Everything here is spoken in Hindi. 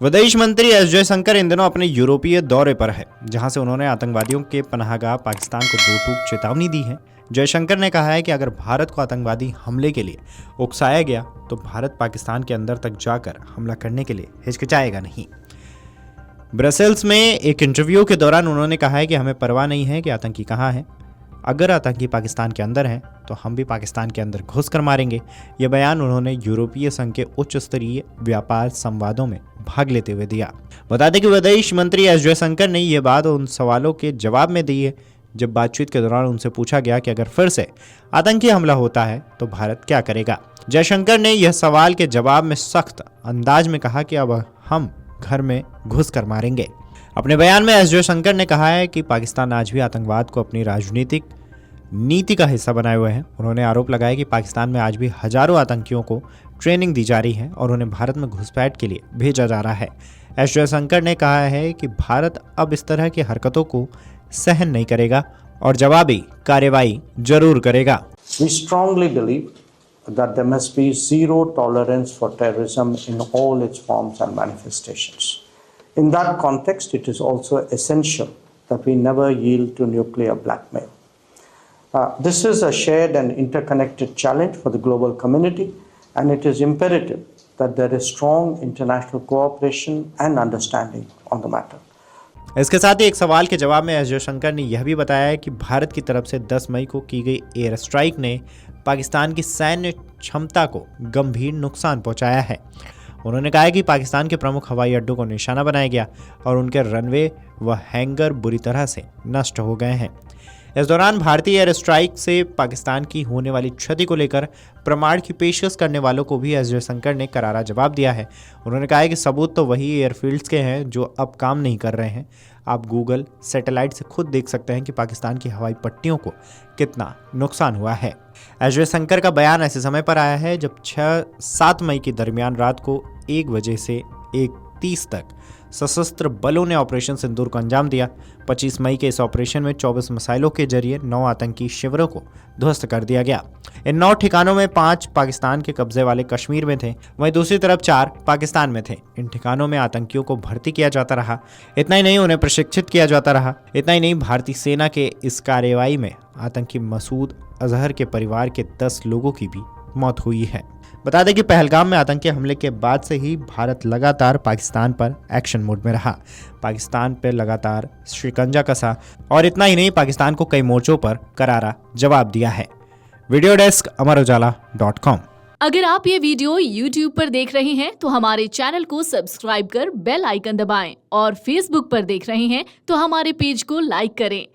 विदेश मंत्री एस जयशंकर इन दिनों अपने यूरोपीय दौरे पर है, जहां से उन्होंने आतंकवादियों के पनाहगाह पाकिस्तान को दो टूक चेतावनी दी है। जयशंकर ने कहा है कि अगर भारत को आतंकवादी हमले के लिए उकसाया गया तो भारत पाकिस्तान के अंदर तक जाकर हमला करने के लिए हिचकिचाएगा नहीं। ब्रसेल्स में एक इंटरव्यू के दौरान उन्होंने कहा है कि हमें परवाह नहीं है कि आतंकी कहाँ है। अगर आतंकी पाकिस्तान के अंदर हैं तो हम भी पाकिस्तान के अंदर घुस कर मारेंगे। यह बयान उन्होंने यूरोपीय संघ के उच्च स्तरीय व्यापार संवादों में भाग लेते हुए दिया। बता दें कि विदेश मंत्री एस जयशंकर ने यह बात उन सवालों के जवाब में दी है जब बातचीत के दौरान उनसे पूछा गया कि अगर फिर से आतंकी हमला होता है तो भारत क्या करेगा। जयशंकर ने यह सवाल के जवाब में सख्त अंदाज में कहा कि अब हम घर में घुस कर मारेंगे। अपने बयान में एस जयशंकर ने कहा है कि पाकिस्तान आज भी आतंकवाद को अपनी राजनीतिक नीति का हिस्सा बनाए हुए हैं। उन्होंने आरोप लगाया कि पाकिस्तान में आज भी हजारों आतंकियों को ट्रेनिंग दी जा रही है और उन्हें भारत में घुसपैठ के लिए भेजा जा रहा है। एस जयशंकर ने कहा है कि भारत अब इस तरह की हरकतों को सहन नहीं करेगा और जवाबी कार्रवाई जरूर करेगा। We strongly believe that there must be zero tolerance for terrorism in all its forms and manifestations. In that context, it is also essential that we never yield to nuclear blackmail. This is a shared and interconnected challenge for the global community, and it is imperative that there is strong international cooperation and understanding on the matter. इसके साथ ही एक सवाल के जवाब में एस जयशंकर ने यह भी बताया है कि भारत की तरफ से 10 मई को की गई एयर स्ट्राइक ने पाकिस्तान की सैन्य क्षमता को गंभीर नुकसान पहुंचाया है। उन्होंने कहा है कि पाकिस्तान के प्रमुख हवाई अड्डों को निशाना बनाया गया और उनके रनवे व हैंगर बुरी तरह से नष्ट हो गए हैं। इस दौरान भारतीय एयर स्ट्राइक से पाकिस्तान की होने वाली क्षति को लेकर प्रमाण की पेशकश करने वालों को भी एस जयशंकर ने करारा जवाब दिया है। उन्होंने कहा है कि सबूत तो वही एयरफील्ड्स के हैं जो अब काम नहीं कर रहे हैं। आप गूगल सैटेलाइट से खुद देख सकते हैं कि पाकिस्तान की हवाई पट्टियों को कितना नुकसान हुआ है। एस जयशंकर का बयान ऐसे समय पर आया है जब 6-7 मई के दरमियान रात को 1 बजे से 1:30 तक सशस्त्र बलों ने ऑपरेशन सिंदूर को अंजाम दिया। 25 मई के इस ऑपरेशन में 24 मिसाइलों के जरिए 9 आतंकी शिविरों को ध्वस्त कर दिया गया। इन 9 ठिकानों में 5 पाकिस्तान के कब्जे वाले कश्मीर में थे, वहीं दूसरी तरफ 4 पाकिस्तान में थे। इन ठिकानों में आतंकियों को भर्ती किया जाता रहा। इतना ही नहीं, उन्हें प्रशिक्षित किया जाता रहा। इतना ही नहीं, भारतीय सेना के इस कार्रवाई में आतंकी मसूद अजहर के परिवार के 10 लोगों की भी मौत हुई है। बता दें कि पहलगाम में आतंकी हमले के बाद से ही भारत लगातार पाकिस्तान पर एक्शन मोड में रहा। पाकिस्तान पर लगातार शिकंजा कसा और इतना ही नहीं, पाकिस्तान को कई मोर्चों पर करारा जवाब दिया है। वीडियो डेस्क अमरउजाला.com। अगर आप ये वीडियो YouTube पर देख रहे हैं तो हमारे चैनल को सब्सक्राइब कर बेल आइकन दबाएं और Facebook पर देख रहे हैं तो हमारे पेज को लाइक करें।